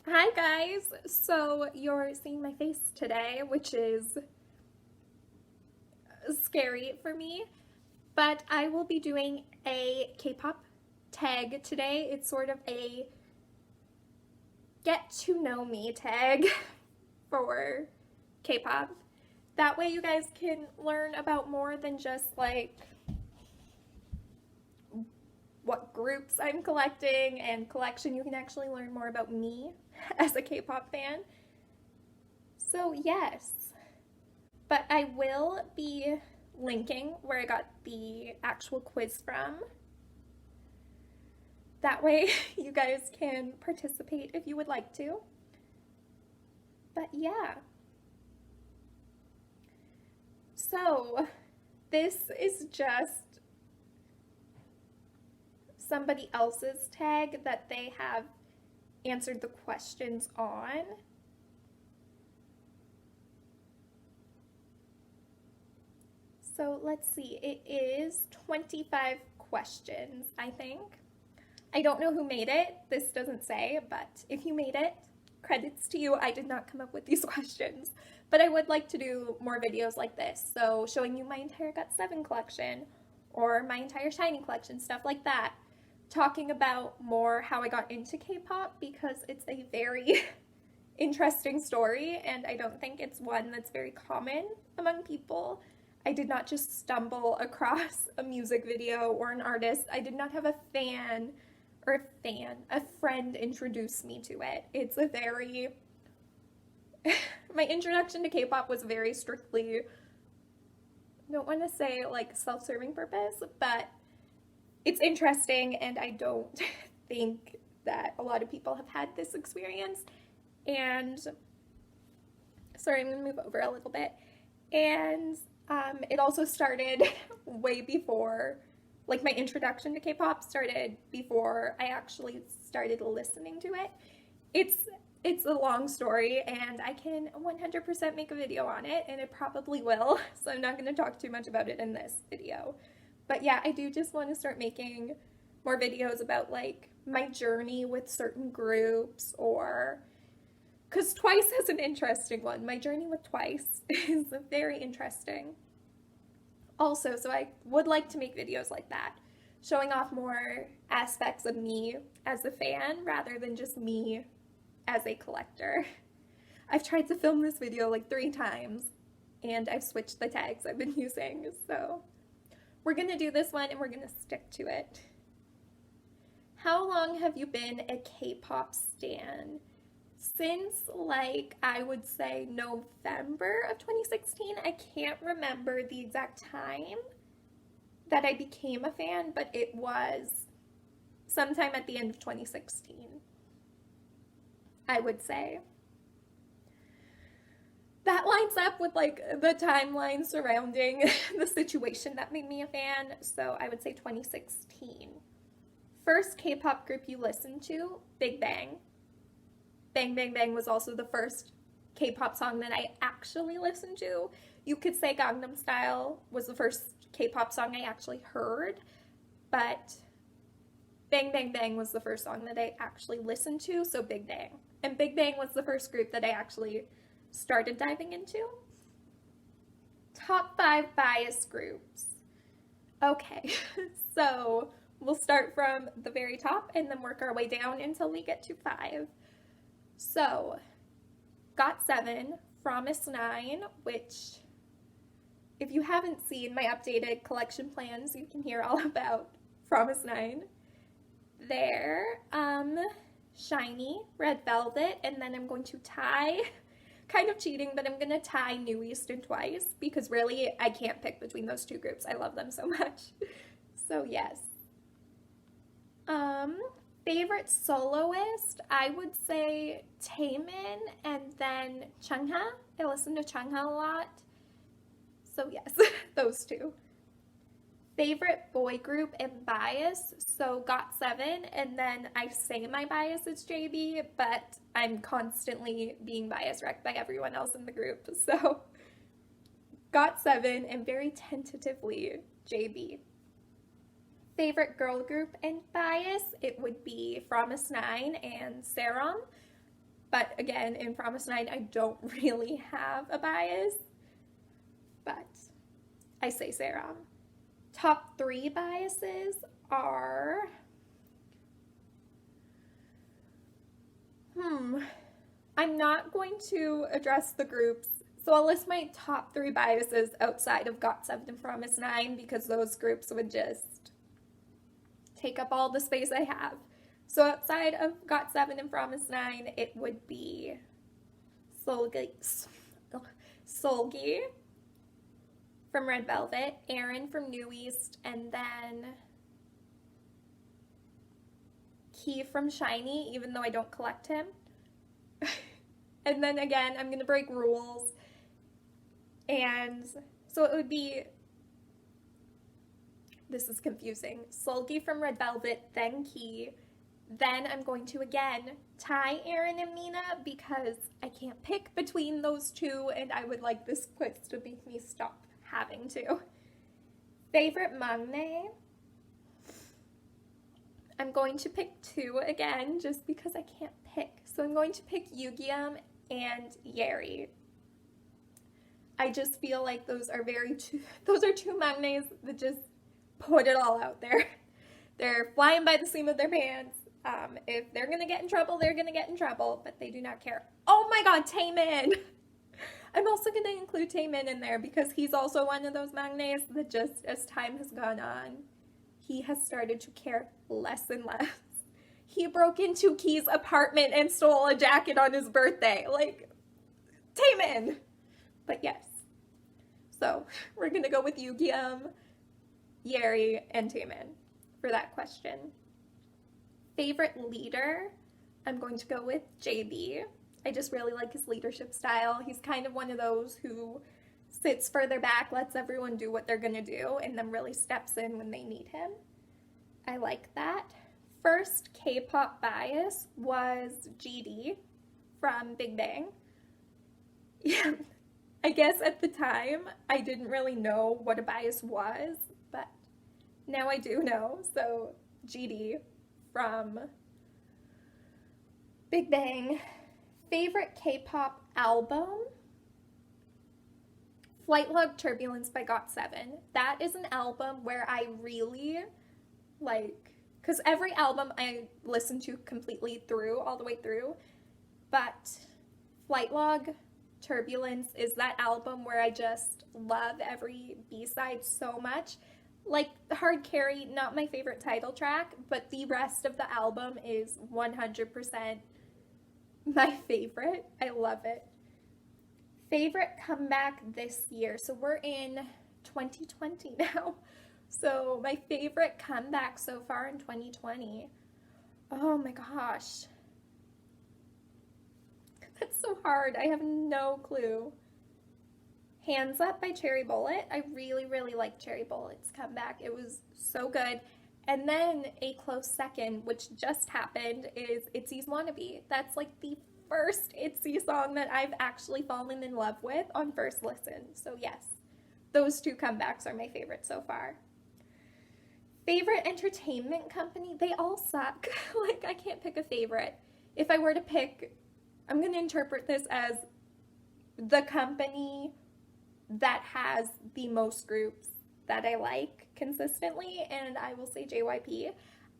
Hi guys! So you're seeing my face today, which is scary for me, but I will be doing a K-pop tag today. It's sort of a get to know me tag for K-pop. That way you guys can learn about more than just like what groups I'm collecting and collection. You can actually learn more about me as a K-pop fan. So yes, but I will be linking where I got the actual quiz from. That way you guys can participate if you would like to. But yeah. So this is just somebody else's tag that they have answered the questions on. So let's see, it is 25 questions, I think. I don't know who made it. This doesn't say, but if you made it, credits to you. I did not come up with these questions, but I would like to do more videos like this. So showing you my entire GOT7 collection or my entire SHINee collection, stuff like that. Talking about more how I got into K-pop because it's a very interesting story and I don't think it's one that's very common among people. I did not just stumble across a music video or an artist. I did not have a friend introduce me to it. It's a very, my introduction to K-pop was very strictly, I don't want to say like self-serving purpose, but it's interesting and I don't think that a lot of people have had this experience. And sorry, I'm gonna move over a little bit. And it also started way before, like my introduction to K-pop started before I actually started listening to it. It's a long story and I can 100% make a video on it and it probably will, so I'm not going to talk too much about it in this video. But yeah, I do just want to start making more videos about like my journey with certain groups or because Twice is an interesting one. My journey with Twice is very interesting. Also, so I would like to make videos like that, showing off more aspects of me as a fan rather than just me as a collector. I've tried to film this video like 3 times and I've switched the tags I've been using, so we're gonna do this one and we're gonna stick to it. How long have you been a K-pop stan? Since like I would say November of 2016. I can't remember the exact time that I became a fan, but it was sometime at the end of 2016, I would say. That lines up with like the timeline surrounding the situation that made me a fan, so I would say 2016. First K-pop group you listened to, Big Bang. Bang Bang Bang was also the first K-pop song that I actually listened to. You could say Gangnam Style was the first K-pop song I actually heard, but Bang Bang Bang was the first song that I actually listened to, so Big Bang. And Big Bang was the first group that I actually started diving into. Top 5 bias groups. Okay, so we'll start from the very top and then work our way down until we get to 5. So, GOT7, Promise 9, which if you haven't seen my updated collection plans, you can hear all about Promise 9 there. SHINee, Red Velvet, and then I'm going to tie, kind of cheating, but I'm going to tie New East and Twice because really I can't pick between those 2 groups. I love them so much. So yes. Favorite soloist, I would say Taemin and then Chungha. I listen to Chungha a lot. So yes, those 2. Favorite boy group and bias, so GOT7, and then I say my bias is JB, but I'm constantly being bias wrecked by everyone else in the group. So GOT7 and very tentatively JB. Favorite girl group and bias, it would be Promise 9 and Serum. But again, in Promise 9, I don't really have a bias. But I say Sarah. Top 3 biases are... I'm not going to address the groups. So I'll list my top 3 biases outside of GOT7 and Promise 9 because those groups would just take up all the space I have. So outside of GOT7 and Promise 9, it would be Solgi from Red Velvet, Aaron from New East, and then Key from SHINee, even though I don't collect him. And then again, I'm going to break rules. And so it would be, this is confusing, Solgi from Red Velvet, then Key. Then I'm going to again tie Aaron and Mina because I can't pick between those two and I would like this quiz to make me stop having to. Favorite maknae? I'm going to pick 2 again just because I can't pick. So I'm going to pick Yugyeom and Yeri. I just feel like those are two maknaes that just put it all out there. They're flying by the seam of their pants. If they're gonna get in trouble, they're gonna get in trouble, but they do not care. Oh my god, Taemin! I'm also gonna include Taemin in there because he's also one of those maknaes that just as time has gone on, he has started to care less and less. He broke into Key's apartment and stole a jacket on his birthday. Like, Taemin! But yes. So, we're gonna go with Yugyeom, Yeri, and Taemin for that question. Favorite leader? I'm going to go with JB. I just really like his leadership style. He's kind of one of those who sits further back, lets everyone do what they're gonna do, and then really steps in when they need him. I like that. First K-pop bias was GD from Big Bang. Yeah, I guess at the time I didn't really know what a bias was, but now I do know. So GD from Big Bang. Favorite K-pop album? Flight Log Turbulence by GOT7. That is an album where I really like, because every album I listen to completely through, all the way through, but Flight Log Turbulence is that album where I just love every B-side so much. Like, Hard Carry, not my favorite title track, but the rest of the album is 100% my favorite. I love it. Favorite comeback this year. So we're in 2020 now. So my favorite comeback so far in 2020. Oh my gosh. That's so hard. I have no clue. Hands Up by Cherry Bullet. I really, really like Cherry Bullet's comeback. It was so good. And then a close second, which just happened, is ITZY's Wannabe. That's like the first ITZY song that I've actually fallen in love with on first listen. So yes, those 2 comebacks are my favorite so far. Favorite entertainment company? They all suck. Like, I can't pick a favorite. If I were to pick, I'm going to interpret this as the company that has the most groups that I like consistently, and I will say JYP.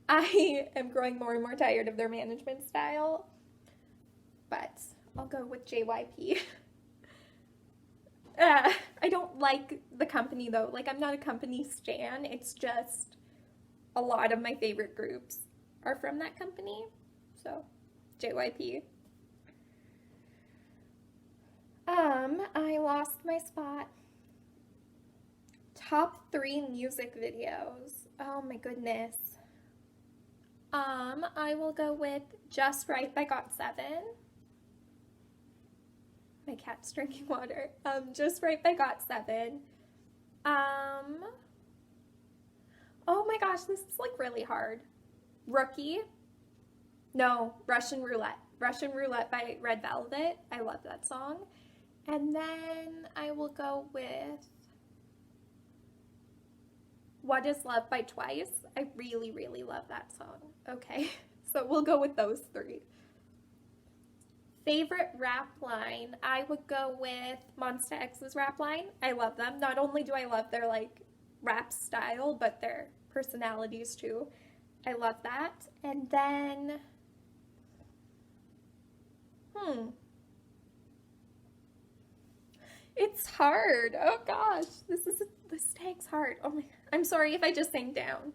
I am growing more and more tired of their management style, but I'll go with JYP. I don't like the company though. Like, I'm not a company stan. It's just a lot of my favorite groups are from that company. So, JYP. I lost my spot. Top 3 music videos. Oh my goodness. I will go with Just Right by GOT7. My cat's drinking water. Just Right by GOT7. Oh my gosh, this is like really hard. Rookie. No, Russian Roulette. Russian Roulette by Red Velvet. I love that song. And then I will go with What Is Love by Twice. I really, really love that song. Okay, so we'll go with those 3. Favorite rap line, I would go with Monsta X's rap line. I love them. Not only do I love their like rap style, but their personalities too. I love that. And then, it's hard. Oh gosh, this takes hard. Oh my, I'm sorry if I just sang down.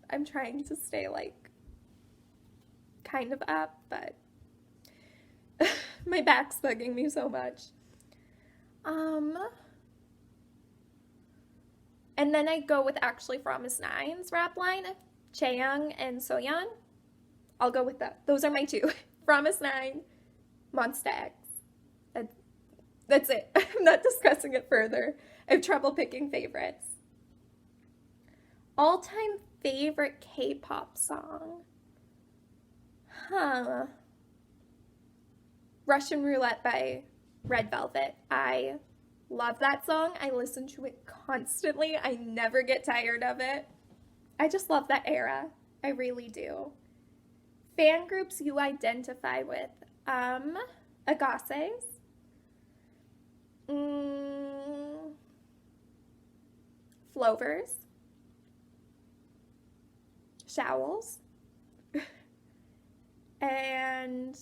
I'm trying to stay like kind of up, but my back's bugging me so much. And then I go with actually Promise Nine's rap line, Chaeyoung and Soyeon. I'll go with that. Those are my two. Promise Nine, Monsta X. That's it. I'm not discussing it further. I have trouble picking favorites. All-time favorite K-pop song? Russian Roulette by Red Velvet. I love that song. I listen to it constantly. I never get tired of it. I just love that era. I really do. Fan groups you identify with? Agassiz. Flovers. Showels. And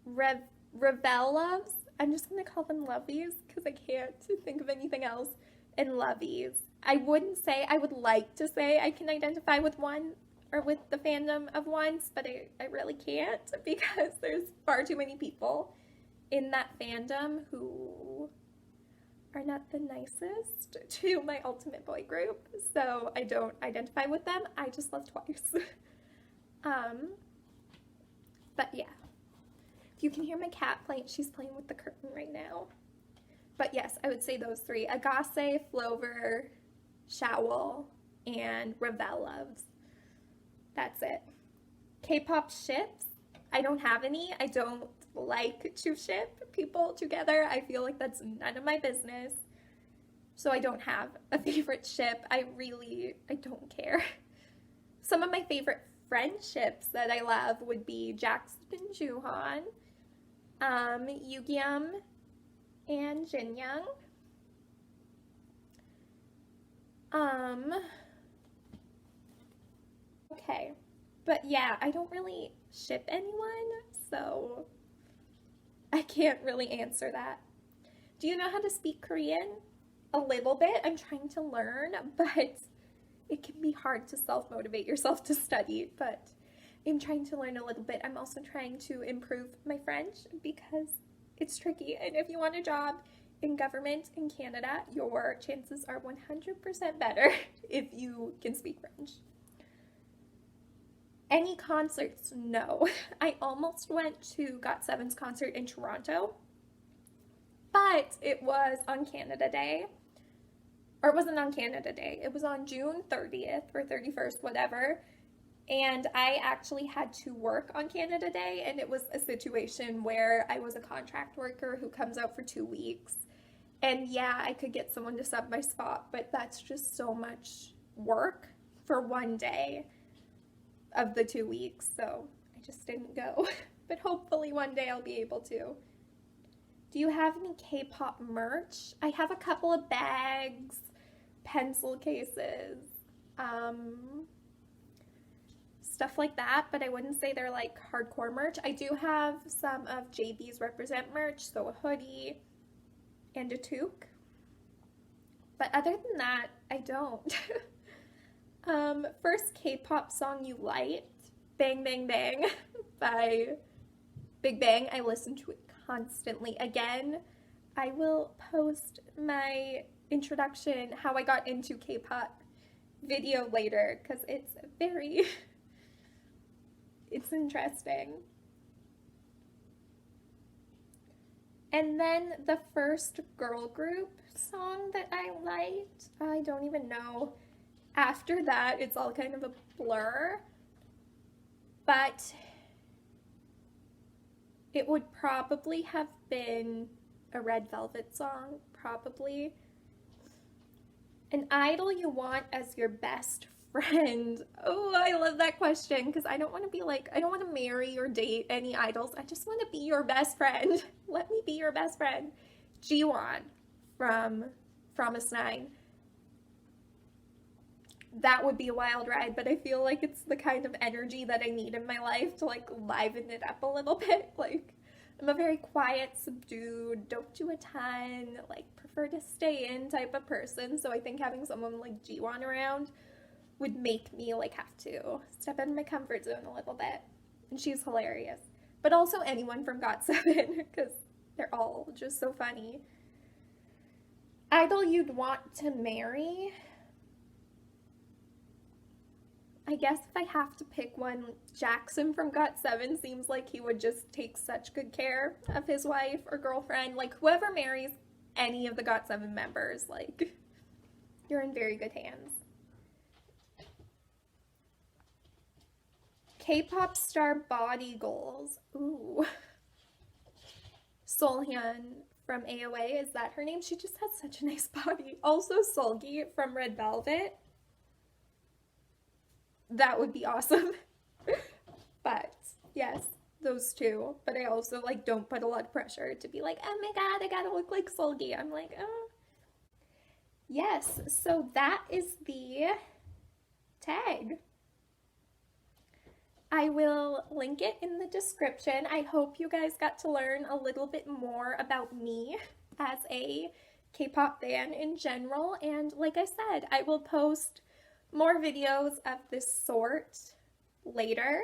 Revel Loves. I'm just going to call them Lovies because I can't think of anything else. And Lovies. I wouldn't say, I would like to say I can identify with one or with the fandom of ones, but I really can't because there's far too many people in that fandom who are not the nicest to my ultimate boy group, so I don't identify with them. I just love Twice. But yeah. If you can hear my cat playing, she's playing with the curtain right now. But yes, I would say those three. Agassiz, Flover, Showl, and Revel Loves. That's it. K-pop ships. I don't have any. I don't like to ship people together. I feel like that's none of my business. So I don't have a favorite ship. I don't care. Some of my favorite friendships that I love would be Jackson and Jooheon, Yugyeom and Jinyoung. Okay. But yeah, I don't really ship anyone, so I can't really answer that. Do you know how to speak Korean? A little bit. I'm trying to learn, but it can be hard to self-motivate yourself to study, but I'm trying to learn a little bit. I'm also trying to improve my French because it's tricky, and if you want a job in government in Canada, your chances are 100% better if you can speak French. Any concerts? No. I almost went to GOT7's concert in Toronto, but it was on Canada Day. Or it wasn't on Canada Day. It was on June 30th or 31st, whatever. And I actually had to work on Canada Day, and it was a situation where I was a contract worker who comes out for 2 weeks. And yeah, I could get someone to sub my spot, but that's just so much work for one day of the 2 weeks, so I just didn't go. But hopefully one day I'll be able to. Do you have any K-pop merch? I have a couple of bags, pencil cases, stuff like that, but I wouldn't say they're like hardcore merch. I do have some of JB's Represent merch, so a hoodie and a toque. But other than that, I don't. First K-pop song you liked, Bang Bang Bang by Big Bang. I listen to it constantly. Again, I will post my introduction, how I got into K-pop video later, because it's interesting. And then the first girl group song that I liked, I don't even know. After that, it's all kind of a blur, but it would probably have been a Red Velvet song, probably. An idol you want as your best friend. Oh, I love that question because I don't want to be like, I don't want to marry or date any idols. I just want to be your best friend. Let me be your best friend. Jiwon from Promise Nine. That would be a wild ride, but I feel like it's the kind of energy that I need in my life to like liven it up a little bit. Like, I'm a very quiet, subdued, don't do a ton, like prefer to stay in type of person. So I think having someone like Jiwon around would make me like have to step in my comfort zone a little bit. And she's hilarious. But also anyone from GOT7 because they're all just so funny. Idol you'd want to marry? I guess if I have to pick one, Jackson from GOT7 seems like he would just take such good care of his wife or girlfriend. Like, whoever marries any of the GOT7 members, like, you're in very good hands. K-pop star body goals. Ooh. Solhyun from AOA, is that her name? She just has such a nice body. Also Seulgi from Red Velvet. That would be awesome. But yes, those two. But I also like don't put a lot of pressure to be like, oh my god, I gotta look like Seulgi. I'm like, oh. Yes, so that is the tag. I will link it in the description. I hope you guys got to learn a little bit more about me as a K-pop fan in general. And like I said, I will post more videos of this sort later.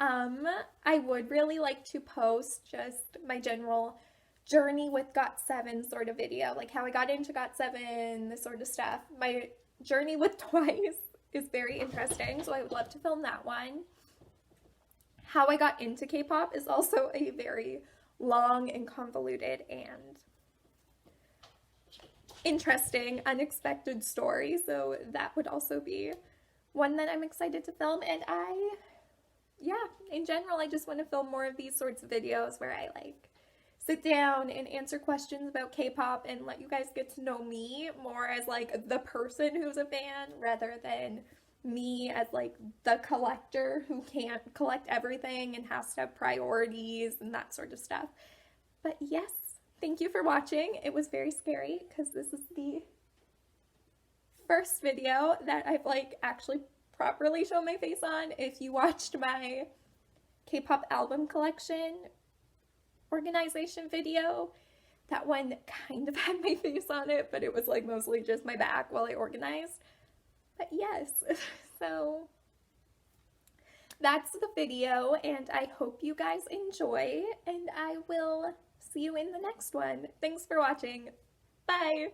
I would really like to post just my general journey with GOT7 sort of video, like how I got into GOT7, this sort of stuff. My journey with Twice is very interesting, so I would love to film that one. How I got into K-pop is also a very long and convoluted and interesting, unexpected story, so that would also be one that I'm excited to film. And in general, I just want to film more of these sorts of videos where I like sit down and answer questions about K-pop and let you guys get to know me more as like the person who's a fan rather than me as like the collector who can't collect everything and has to have priorities and that sort of stuff. But yes, thank you for watching. It was very scary because this is the first video that I've like actually properly shown my face on. If you watched my K-pop album collection organization video, that one kind of had my face on it, but it was like mostly just my back while I organized. But yes, so that's the video, and I hope you guys enjoy, and I will see you in the next one. Thanks for watching. Bye!